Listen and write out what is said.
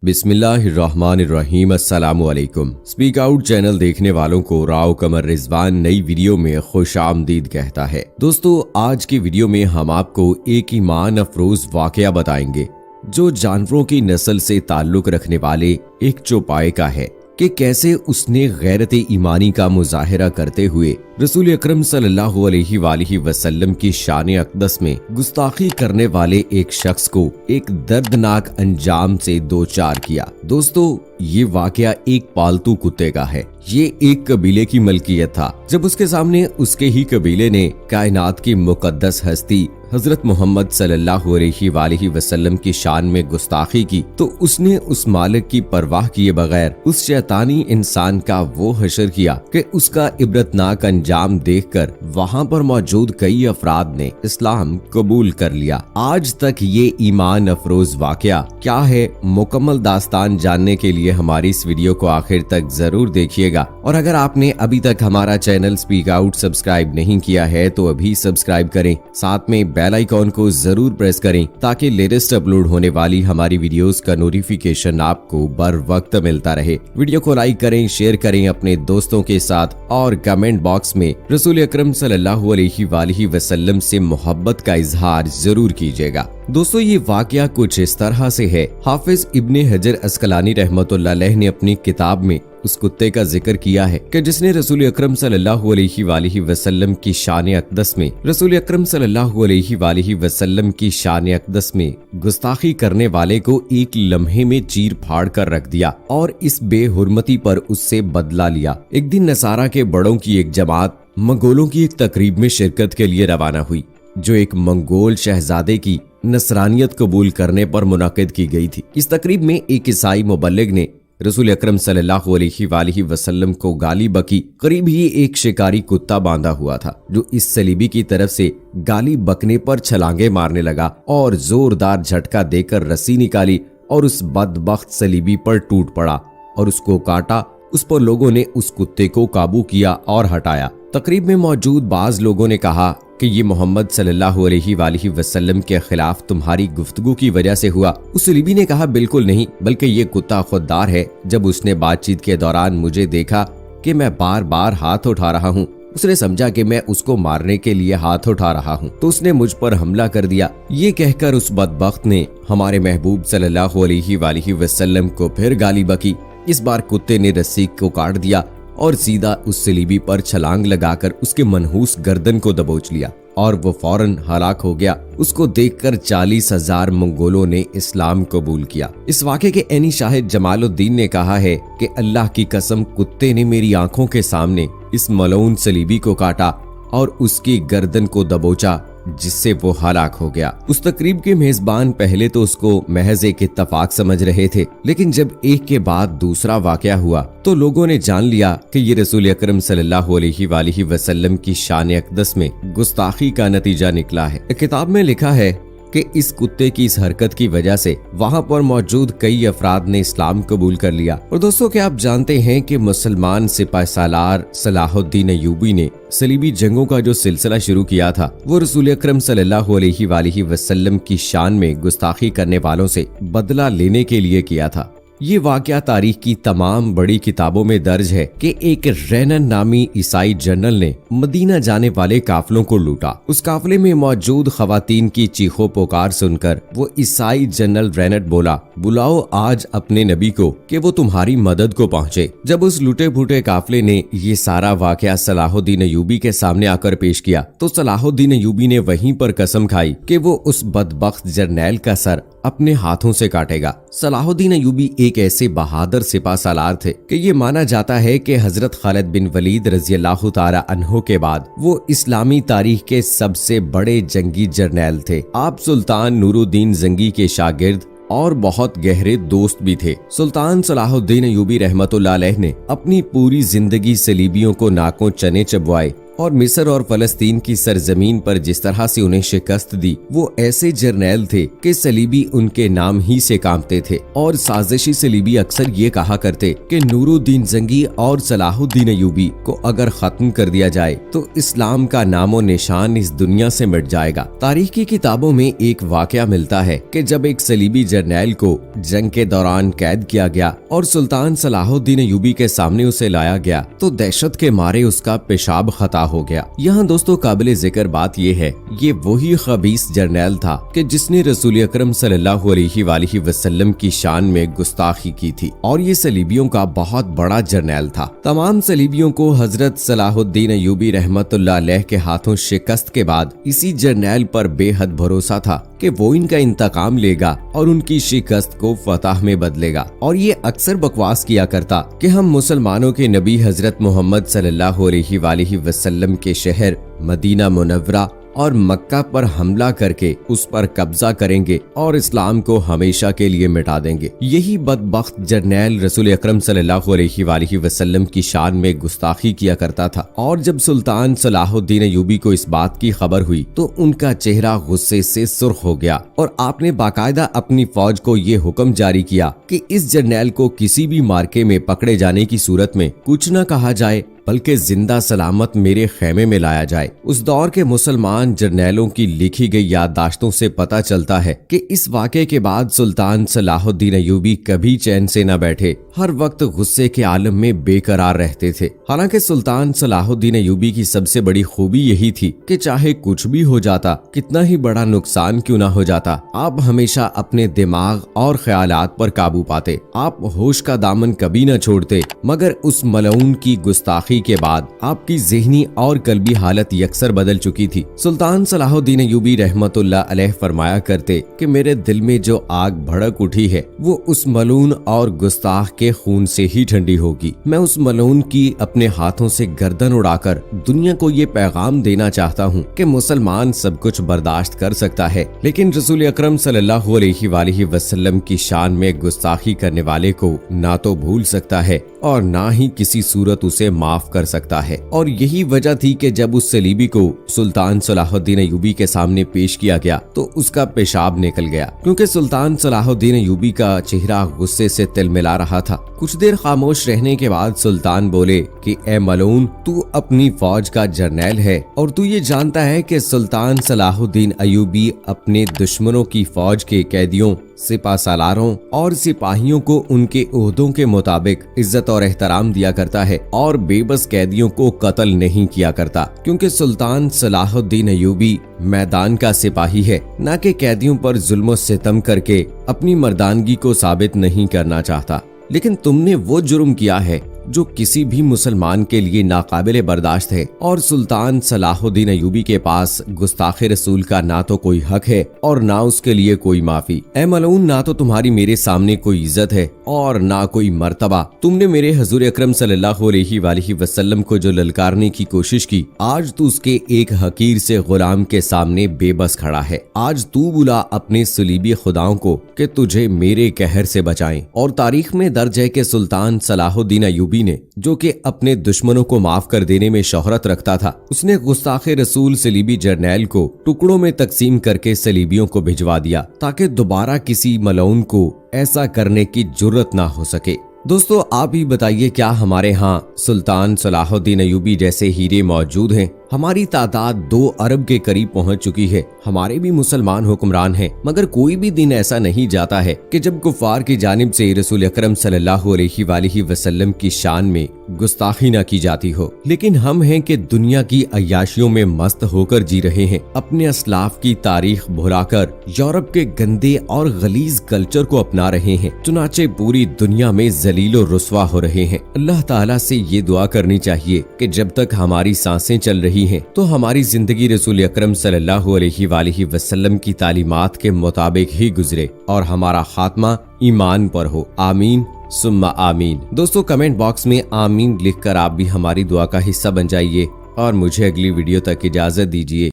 बिस्मिल्लाहिर्रहमानिर्रहीम। अस्सलामुअलैकुम। Speak out channel देखने वालों को राव कमर रिजवान नई वीडियो में खुश आमदीद कहता है। दोस्तों, आज की वीडियो में हम आपको एक ईमान अफरोज वाकया बताएंगे जो जानवरों की नस्ल से ताल्लुक रखने वाले एक चौपाए का है कि कैसे उसने गैरत ईमानी का मुजाहिरा करते हुए रसूल अकरम सल्लल्लाहु अलैहि वसल्लम की शान अक़दस में गुस्ताखी करने वाले एक शख्स को एक दर्दनाक अंजाम से दो चार किया। दोस्तों, ये वाकया एक पालतू कुत्ते का है। ये एक कबीले की मलकियत था। जब उसके सामने उसके ही कबीले ने कायनात की मुकद्दस हस्ती हजरत मोहम्मद सल्लल्लाहु अलैहि वसल्लम की शान में गुस्ताखी की, तो उसने उस मालिक की परवाह किए बगैर उस शैतानी इंसान का वो हशर किया कि उसका इबरतनाक अंजाम देखकर वहाँ पर मौजूद कई अफराद ने इस्लाम कबूल कर लिया। आज तक ये ईमान अफरोज वाकया क्या है, मुकम्मल दास्तान जानने के लिए हमारी इस वीडियो को आखिर तक जरूर देखिएगा। और अगर आपने अभी तक हमारा चैनल स्पीक आउट सब्सक्राइब नहीं किया है तो अभी सब्सक्राइब करें, साथ में बेल आइकॉन को जरूर प्रेस करें ताकि लेटेस्ट अपलोड होने वाली हमारी वीडियोस का नोटिफिकेशन आपको बर वक्त मिलता रहे। वीडियो को लाइक करें, शेयर करें अपने दोस्तों के साथ और कमेंट बॉक्स में रसूल अकरम सल्लल्लाहु अलैहि वसल्लम से मोहब्बत का इजहार जरूर कीजिएगा। दोस्तों, ये वाकया कुछ इस तरह से है। हाफिज इब्ने हजर अस्कलानी रहमतुल्लाह अलैह ने अपनी किताब में उस कुत्ते का जिक्र किया है कि जिसने रसूल अकरम सल्लल्लाहु अलैहि वसल्लम की शान अक़दस में रसूल अकरम सल्लल्लाहु अलैहि वसल्लम की शान अक़दस में गुस्ताखी करने वाले को एक लम्हे में चीर फाड़ कर रख दिया और इस बेहुरमती पर उससे बदला लिया। एक दिन नसारा के बड़ों की एक जमात मंगोलों की एक तकरीब में शिरकत के लिए रवाना हुई, जो एक मंगोल शहजादे की नसरानियत कबूल करने पर मुनाकिद की गई थी। इस तकरीब में एक ईसाई मुबल्लिग ने रसूल अकरम सल्लल्लाहु अलैहि वसल्लम को गाली बकी। करीब ही एक शिकारी कुत्ता बांधा हुआ था जो इस सलीबी की तरफ से गाली बकने पर छलांगे मारने लगा और जोरदार झटका देकर रस्सी निकाली और उस बदबख्त सलीबी पर टूट पड़ा और उसको काटा। उस पर लोगों ने उस कुत्ते को काबू किया और हटाया। तकरीब में मौजूद बाज लोगों ने कहा कि ये मोहम्मद सल्लल्लाहु अलैहि वसल्लम के खिलाफ तुम्हारी गुफ्तगू की वजह से हुआ। उस सलीबी ने कहा, बिल्कुल नहीं, बल्कि ये कुत्ता खुददार है। जब उसने बातचीत के दौरान मुझे देखा कि मैं बार बार हाथ उठा रहा हूँ, उसने समझा कि मैं उसको मारने के लिए हाथ उठा रहा हूँ, तो उसने मुझ पर हमला कर दिया। ये कहकर उस बदबख्त ने हमारे महबूब सल्लल्लाहु अलैहि वसल्लम को फिर गाली बकी। इस बार कुत्ते ने रस्सी को काट दिया और सीधा उस सलीबी पर छलांग लगाकर उसके मनहूस गर्दन को दबोच लिया और वो फौरन हलाक हो गया। उसको देखकर 40,000 मंगोलों ने इस्लाम कबूल किया। इस वाक़े के एनी शाहिद जमालुद्दीन ने कहा है कि अल्लाह की कसम, कुत्ते ने मेरी आंखों के सामने इस मलऊन सलीबी को काटा और उसकी गर्दन को दबोचा, जिससे वो हलाक हो गया। उस तकरीब के मेजबान पहले तो उसको महज एक इत्तफाक समझ रहे थे, लेकिन जब एक के बाद दूसरा वाकया हुआ तो लोगों ने जान लिया कि ये रसूल अकरम सल्लल्लाहु अलैहि वसल्लम की शान अक़दस में गुस्ताखी का नतीजा निकला है। किताब में लिखा है कि इस कुत्ते की इस हरकत की वजह से वहाँ पर मौजूद कई अफराद ने इस्लाम कबूल कर लिया। और दोस्तों, क्या आप जानते हैं कि मुसलमान सिपाही सालार सलाहुद्दीन अय्यूबी ने सलीबी जंगों का जो सिलसिला शुरू किया था वो रसूल अकरम सल्लल्लाहु अलैहि वसल्लम की शान में गुस्ताखी करने वालों से बदला लेने के लिए किया था। ये वाकया तारीख की तमाम बड़ी किताबों में दर्ज है कि एक रैनन नामी ईसाई जनरल ने मदीना जाने वाले काफलों को लूटा। उस काफले में मौजूद खवातीन की चीखों पुकार सुनकर वो ईसाई जनरल रैनट बोला, बुलाओ आज अपने नबी को कि वो तुम्हारी मदद को पहुँचे। जब उस लूटे फूटे काफले ने ये सारा वाकया सलाहुद्दीन अय्यूबी के सामने आकर पेश किया तो सलाहुद्दीन अय्यूबी ने वहीं पर कसम खाई कि वो उस बदबख्त जरनैल का सर अपने हाथों से काटेगा। सलाहुद्दीन अय्यूबी एक ऐसे बहादुर सिपा सालार थे कि ये माना जाता है कि हजरत खालिद बिन वलीद रज़ियल्लाहु ताला अन्हु के बाद वो इस्लामी तारीख के सबसे बड़े जंगी जर्नैल थे। आप सुल्तान नूरुद्दीन जंगी के शागिर्द और बहुत गहरे दोस्त भी थे। सुल्तान सलाहुद्दीन अय्यूबी रहमतुल्लाह अलैह ने अपनी पूरी जिंदगी सलीबियों को नाकों चने चबवाए और मिस्र और फलस्तीन की सरजमीन पर जिस तरह से उन्हें शिकस्त दी, वो ऐसे जर्नैल थे कि सलीबी उनके नाम ही से कांपते थे। और साजिशी सलीबी अक्सर ये कहा करते कि नूरुद्दीन जंगी और सलाहुद्दीन अयूबी को अगर खत्म कर दिया जाए तो इस्लाम का नामो निशान इस दुनिया से मिट जाएगा। तारीख की किताबों में एक वाकया मिलता है कि जब एक सलीबी जर्नैल को जंग के दौरान कैद किया गया और सुल्तान सलाहुद्दीन अयूबी के सामने उसे लाया गया तो दहशत के मारे उसका पेशाब खता हो गया। यहाँ दोस्तों काबिल जिक्र बात यह है, ये वही खबीस जर्नैल था कि जिसने रसूल अकरम सल्लल्लाहु अलैहि वसल्लम की शान में गुस्ताखी की थी और ये सलीबियों का बहुत बड़ा जर्नैल था। तमाम सलीबियों को हजरत सलाहुद्दीन अयूबी रहमतुल्लाह अलैह के हाथों शिकस्त के बाद इसी जर्नैल पर बेहद भरोसा था कि वो इनका इंतकाम लेगा और उनकी शिकस्त को फतह में बदलेगा। और ये अक्सर बकवास किया करता कि हम मुसलमानों के नबी हजरत मोहम्मद सल्लल्लाहु अलैहि वसल्लम के शहर मदीना मुनव्वरा और मक्का पर हमला करके उस पर कब्जा करेंगे और इस्लाम को हमेशा के लिए मिटा देंगे। यही बदबख्त जर्नैल रसूल अकरम सल्लल्लाहु अलैहि वसल्लम की शान में गुस्ताखी किया करता था। और जब सुल्तान सलाहुद्दीन अयूबी को इस बात की खबर हुई तो उनका चेहरा गुस्से से सुर्ख हो गया और आपने बाकायदा अपनी फौज को ये हुक्म जारी किया कि इस जर्नैल को किसी भी मार्के में पकड़े जाने की सूरत में कुछ न कहा जाए बल्कि जिंदा सलामत मेरे खेमे में लाया जाए। उस दौर के मुसलमान जर्नैलों की लिखी गई याददाश्तों से पता चलता है कि इस वाक़े के बाद सुल्तान सलाहुद्दीन अयूबी कभी चैन से न बैठे, हर वक्त गुस्से के आलम में बेकरार रहते थे। हालांकि सुल्तान सलाहुद्दीन अयूबी की सबसे बड़ी खूबी यही थी कि चाहे कुछ भी हो जाता, कितना ही बड़ा नुकसान क्यों न हो जाता, आप हमेशा अपने दिमाग और ख्यालात पर काबू पाते। आप होश का दामन कभी न छोड़ते, मगर उस मलऊन की गुस्ताखी के बाद आपकी ज़हनी और कल्बी हालत यकसर बदल चुकी थी। सुल्तान सलाहुद्दीन अयूबी रहमतुल्लाह अलैह फरमाया करते कि मेरे दिल में जो आग भड़क उठी है वो उस मलून और गुस्ताख के खून से ही ठंडी होगी। मैं उस मलून की अपने हाथों से गर्दन उड़ाकर दुनिया को ये पैगाम देना चाहता हूँ कि मुसलमान सब कुछ बर्दाश्त कर सकता है, लेकिन रसूल अकरम सल्लल्लाहु अलैहि वसल्लम की शान में गुस्ताखी करने वाले को ना तो भूल सकता है और ना ही किसी सूरत उसे माफ कर सकता है। और यही वजह थी कि जब उस सलीबी को सुल्तान सलाहुद्दीन अयूबी के सामने पेश किया गया तो उसका पेशाब निकल गया, क्योंकि सुल्तान सलाहुद्दीन अयूबी का चेहरा गुस्से से तिलमिला रहा था। कुछ देर खामोश रहने के बाद सुल्तान बोले कि ए मलून, तू अपनी फौज का जर्नैल है और तू ये जानता है कि सुल्तान सलाहुद्दीन अयूबी अपने दुश्मनों की फौज के कैदियों, सिपा सालारों और सिपाहियों को उनके ओहदों के मुताबिक इज्जत और एहतराम दिया करता है और बेबस कैदियों को कत्ल नहीं किया करता, क्योंकि सुल्तान सलाहुद्दीन अयूबी मैदान का सिपाही है, न कि कैदियों पर जुल्म सितम करके अपनी मर्दानगी को साबित नहीं करना चाहता। लेकिन तुमने वो जुर्म किया है जो किसी भी मुसलमान के लिए नाकाबिले बर्दाश्त है और सुल्तान सलाहुद्दीन अयूबी के पास गुस्ताखे रसूल का ना तो कोई हक है और ना उसके लिए कोई माफी। ए मलऊन, ना तो तुम्हारी मेरे सामने कोई इज्जत है और ना कोई मर्तबा। तुमने मेरे हुजूर अकरम सल्लल्लाहु अलैहि वसल्लम को जो ललकारने की कोशिश की, आज तू उसके एक हकीर से गुलाम के सामने बेबस खड़ा है। आज तू बुला अपने सलीबी खुदाओं को कि तुझे मेरे कहर से बचाएं। और तारीख में दर्ज है कि सुल्तान सलाहुद्दीन अयूबी ने, जो कि अपने दुश्मनों को माफ कर देने में शोहरत रखता था, उसने गुस्ताखे रसूल सलीबी जर्नैल को टुकड़ों में तकसीम करके सलीबियों को भिजवा दिया ताकि दोबारा किसी मलऊन को ऐसा करने की जुर्रत ना हो सके। दोस्तों, आप ही बताइए, क्या हमारे यहाँ सुल्तान सलाहुद्दीन अयूबी जैसे हीरे मौजूद हैं? हमारी तादाद 2 अरब के करीब पहुंच चुकी है। हमारे भी मुसलमान हुक्मरान हैं, मगर कोई भी दिन ऐसा नहीं जाता है कि जब कुफार की जानिब से रसूल अकरम सल्लल्लाहु अलैहि वसल्लम की शान में गुस्ताखी न की जाती हो। लेकिन हम हैं कि दुनिया की अय्याशियों में मस्त होकर जी रहे हैं, अपने असलाफ की तारीख भुलाकर यूरोप के गंदे और गलीज कल्चर को अपना रहे हैं, चुनाचे पूरी दुनिया में जलीलो रुस्वा हो रहे हैं। अल्लाह ताला से ये दुआ करनी चाहिए कि जब तक हमारी सांसें चल रही हैं तो हमारी जिंदगी रसूल अकरम सल्लल्लाहु अलैहि वसल्लम की तालीमात के मुताबिक ही गुजरे और हमारा खात्मा ईमान पर हो। आमीन सुम्मा आमीन। दोस्तों, कमेंट बॉक्स में आमीन लिखकर आप भी हमारी दुआ का हिस्सा बन जाइए और मुझे अगली वीडियो तक इजाजत दीजिए।